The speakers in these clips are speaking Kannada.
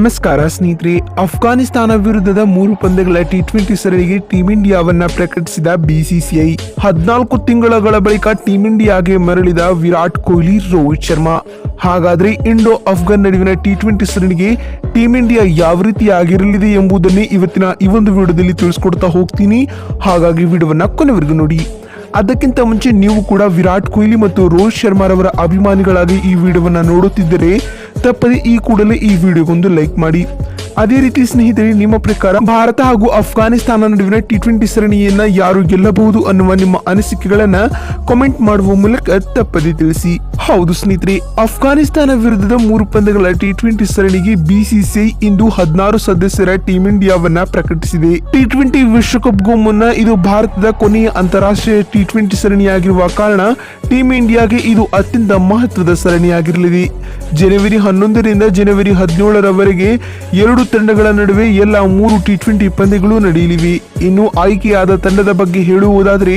ನಮಸ್ಕಾರ ಸ್ನೇಹಿತರೆ, ಅಫ್ಘಾನಿಸ್ತಾನ ವಿರುದ್ಧದ 3 ಪಂದ್ಯಗಳ ಟಿ20 ಸರಣಿಗೆ ಟೀಂ ಇಂಡಿಯಾವನ್ನ ಪ್ರಕಟಿಸಿದ ಬಿಸಿಸಿಐ. 14 ತಿಂಗಳ ಬಳಿಕ ಟೀಂ ಇಂಡಿಯಾಗೆ ಮರಳಿದ ವಿರಾಟ್ ಕೊಹ್ಲಿ, ರೋಹಿತ್ ಶರ್ಮಾ. ಹಾಗಾದ್ರೆ ಇಂಡೋ ಅಫ್ಘಾನ್ ನಡುವಿನ ಟಿ20 ಸರಣಿಗೆ ಟೀಂ ಇಂಡಿಯಾ ಯಾವ ರೀತಿ ಆಗಿರಲಿದೆ ಎಂಬುದನ್ನೇ ಇವತ್ತಿನ ಈ ಒಂದು ವಿಡಿಯೋದಲ್ಲಿ ತಿಳಿಸ್ಕೊಡ್ತಾ ಹೋಗ್ತೀನಿ. ಹಾಗಾಗಿ ವಿಡಿಯೋವನ್ನ ಕೊನೆವರೆಗೂ ನೋಡಿ. ಅದಕ್ಕಿಂತ ಮುಂಚೆ ನೀವು ಕೂಡ ವಿರಾಟ್ ಕೊಹ್ಲಿ ಮತ್ತು ರೋಹಿತ್ ಶರ್ಮಾರವರ ಅಭಿಮಾನಿಗಳಾಗಿ ಈ ವಿಡಿಯೋವನ್ನ ನೋಡುತ್ತಿದ್ದರೆ ತಪ್ಪದೆ ಈ ಕೂಡಲೇ ಈ ವಿಡಿಯೋಗೊಂದು ಲೈಕ್ ಮಾಡಿ. ಅದೇ ರೀತಿ ಸ್ನೇಹಿತರೆ, ನಿಮ್ಮ ಪ್ರಕಾರ ಭಾರತ ಹಾಗೂ ಅಫ್ಘಾನಿಸ್ತಾನ ನಡುವಿನ ಟಿ20 ಸರಣಿಯನ್ನ ಯಾರು ಗೆಲ್ಲಬಹುದು ಅನ್ನುವ ನಿಮ್ಮ ಅನಿಸಿಕೆಗಳನ್ನ ಕಾಮೆಂಟ್ ಮಾಡುವ ಮೂಲಕ ತಪ್ಪದೆ ತಿಳಿಸಿ. ಹೌದು ಸ್ನೇಹಿತರೆ, ಅಫ್ಘಾನಿಸ್ತಾನ ವಿರುದ್ಧದ 3 ಪಂದ್ಯಗಳ ಟಿ20 ಸರಣಿಗೆ ಬಿಸಿಸಿಐ ಇಂದು 16 ಸದಸ್ಯರ ಟೀಂ ಇಂಡಿಯಾವನ್ನ ಪ್ರಕಟಿಸಿದೆ. ಟಿ20 ವಿಶ್ವಕಪ್ಗೂ ಮುನ್ನ ಇದು ಭಾರತದ ಕೊನೆಯ ಅಂತಾರಾಷ್ಟ್ರೀಯ ಟಿ20 ಸರಣಿಯಾಗಿರುವ ಕಾರಣ ಟೀಂ ಇಂಡಿಯಾಗೆ ಇದು ಅತ್ಯಂತ ಮಹತ್ವದ ಸರಣಿಯಾಗಿರಲಿದೆ. ಜನವರಿ 11ರಿಂದ ಜನವರಿ 17ರವರೆಗೆ 2 ತಂಡಗಳ ನಡುವೆ ಎಲ್ಲ 3 ಟಿ20 ಪಂದ್ಯಗಳು ನಡೆಯಲಿವೆ. ಇನ್ನು ಆಯ್ಕೆಯಾದ ತಂಡದ ಬಗ್ಗೆ ಹೇಳುವುದಾದರೆ,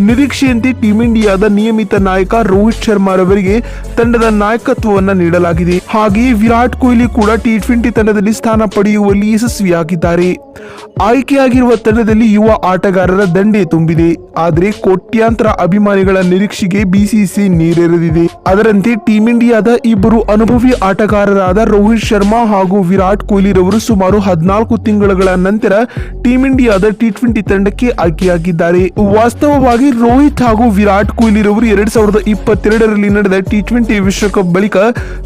ನಿರೀಕ್ಷೆಯಂತೆ ಟೀಂ ಇಂಡಿಯಾದ ನಿಯಮಿತ ನಾಯಕ ರೋಹಿತ್ ಶರ್ಮಾರವರಿಗೆ ತಂಡದ ನಾಯಕತ್ವವನ್ನ ನೀಡಲಾಗಿದೆ. ಹಾಗೆಯೇ ವಿರಾಟ್ ಕೊಹ್ಲಿ ಕೂಡ ಟಿ20 ತಂಡದಲ್ಲಿ ಸ್ಥಾನ ಪಡೆಯುವಲ್ಲಿ ಯಶಸ್ವಿಯಾಗಿದ್ದಾರೆ. ಆಯ್ಕೆಯಾಗಿರುವ ತಂಡದಲ್ಲಿ ಯುವ ಆಟಗಾರರ ದಂಡೇ ತುಂಬಿದೆ. ಆದರೆ ಕೋಟ್ಯಾಂತರ ಅಭಿಮಾನಿಗಳ ನಿರೀಕ್ಷೆಗೆ ಬಿಸಿಸಿಐ ನೀರೆರೆದಿದೆ. ಅದರಂತೆ ಟೀಂ ಇಂಡಿಯಾದ ಇಬ್ಬರು ಅನುಭವಿ ಆಟಗಾರರಾದ ರೋಹಿತ್ ಶರ್ಮಾ ಹಾಗೂ ವಿರಾಟ್ ಕೊಹ್ಲಿ ರವರು ಸುಮಾರು 14 ತಿಂಗಳ ನಂತರ ಟೀಂ ಇಂಡಿಯಾದ ಟಿ20 ತಂಡಕ್ಕೆ ಆಯ್ಕೆಯಾಗಿದ್ದಾರೆ. ವಾಸ್ತವವಾಗಿ ರೋಹಿತ್ ಹಾಗೂ ವಿರಾಟ್ ಕೊಹ್ಲಿ ರವರು 2022ರಲ್ಲಿ ನಡೆದ ಟಿ20 ವಿಶ್ವಕಪ್ ಬಳಿಕ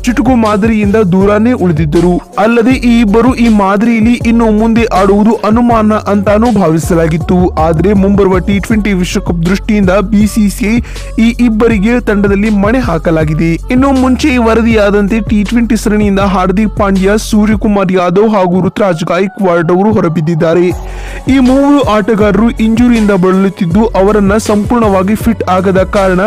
ಚುಟುಕು ಮಾದರಿಯಿಂದ ದೂರನೇ ಉಳಿದಿದ್ದರು. ಅಲ್ಲದೆ ಈ ಇಬ್ಬರು ಈ ಮಾದರಿಯಲ್ಲಿ ಇನ್ನು ಮುಂದೆ ಆಡುವುದು ಅನುಮಾನ ಅಂತಾನೂ ಭಾವಿಸಲಾಗಿತ್ತು. ಆದರೆ ಮುಂಬರುವ ಟಿ20 ವಿಶ್ವಕಪ್ ದೃಷ್ಟಿಯಿಂದ ಬಿಸಿಸಿಐ ಈ ಇಬ್ಬರಿಗೆ ತಂಡದಲ್ಲಿ ಮಣೆ ಹಾಕಲಾಗಿದೆ. ಇನ್ನು ಮುಂಚೆ ವರದಿಯಾದಂತೆ ಟಿ20 ಸರಣಿಯಿಂದ ಹಾರ್ದಿಕ್ ಪಾಂಡ್ಯ, ಸೂರ್ಯಕುಮಾರ್ ಯಾದವ್ ಹಾಗೂ ರುತುರಾಜ್ ಗಾಯಕ್ವಾಡ್ ಅವರು ಹೊರಬಿದ್ದಿದ್ದಾರೆ. ಈ 3 ಆಟಗಾರರು ಇಂಜುರಿಯಿಂದ ಬಳಲುತ್ತಿದ್ದು ಅವರನ್ನ ಸಂಪೂರ್ಣವಾಗಿ ಫಿಟ್ ಆಗದ ಕಾರಣ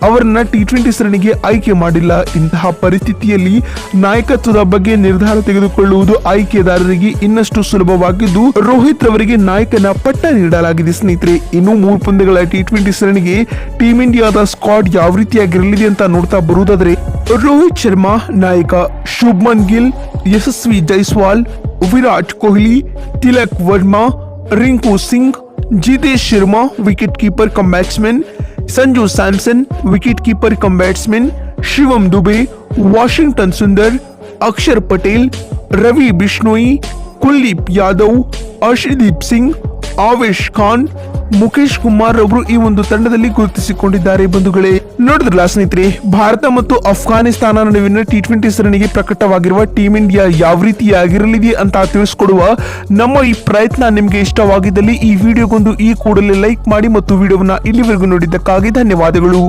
ಅವರನ್ನ ಟಿ20 ಸರಣಿಗೆ ಆಯ್ಕೆ ಮಾಡಿಲ್ಲ. ಇಂತಹ ಪರಿಸ್ಥಿತಿಯಲ್ಲಿ ನಾಯಕತ್ವದ ಬಗ್ಗೆ ನಿರ್ಧಾರ ತೆಗೆದುಕೊಳ್ಳುವುದು ಆಯ್ಕೆದಾರರಿಗೆ ಇನ್ನಷ್ಟು ಸುಲಭವಾಗಿದ್ದು ರೋಹಿತ್ ರವರಿಗೆ ನಾಯಕನ ಪಟ್ಟ ನೀಡಲಾಗಿದೆ. ಸ್ನೇಹಿತರೆ, ಇನ್ನು 3 ಪಂದ್ಯಗಳ ಟಿ20 ಸರಣಿಗೆ ಟೀಂ ಇಂಡಿಯಾದ ಸ್ಕ್ವಾಡ್ ಯಾವ ರೀತಿಯಾಗಿರಲಿದೆ ಅಂತ ನೋಡ್ತಾ ಬರುವುದಾದರೆ, ರೋಹಿತ್ ಶರ್ಮಾ ನಾಯಕ, Shubman Gill, Yashasvi Jaiswal, Virat Kohli, Tilak Varma, Rinku Singh, Jitesh Sharma wicket keeper cum batsman, Sanju Samson wicket keeper cum batsman, Shivam Dube, Washington Sundar, Axar Patel, Ravi Bishnoi, Kuldeep Yadav, Arshdeep Singh, Avesh Khan, Mukesh Kumar ಅವರು ಈ ಒಂದು ತಂಡದಲ್ಲಿ ಗುರುತಿಸಿಕೊಂಡಿದ್ದಾರೆ. ಬಂಧುಗಳೇ, ನೋಡಿದ್ರಲ್ಲ ಸ್ನೇಹಿತರೆ, ಭಾರತ ಮತ್ತು ಅಫ್ಘಾನಿಸ್ತಾನ ನಡುವಿನ ಟಿ20 ಸರಣಿಗೆ ಪ್ರಕಟವಾಗಿರುವ ಟೀಂ ಇಂಡಿಯಾ ಯಾವ ರೀತಿಯಾಗಿರಲಿದೆ ಅಂತ ತಿಳಿಸ್ಕೊಡುವ ನಮ್ಮ ಈ ಪ್ರಯತ್ನ ನಿಮಗೆ ಇಷ್ಟವಾಗಿದ್ದಲ್ಲಿ ಈ ವಿಡಿಯೋಗೊಂದು ಈ ಕೂಡಲೇ ಲೈಕ್ ಮಾಡಿ ಮತ್ತು ವಿಡಿಯೋವನ್ನ ಇಲ್ಲಿವರೆಗೂ ನೋಡಿದ್ದಕ್ಕಾಗಿ ಧನ್ಯವಾದಗಳು.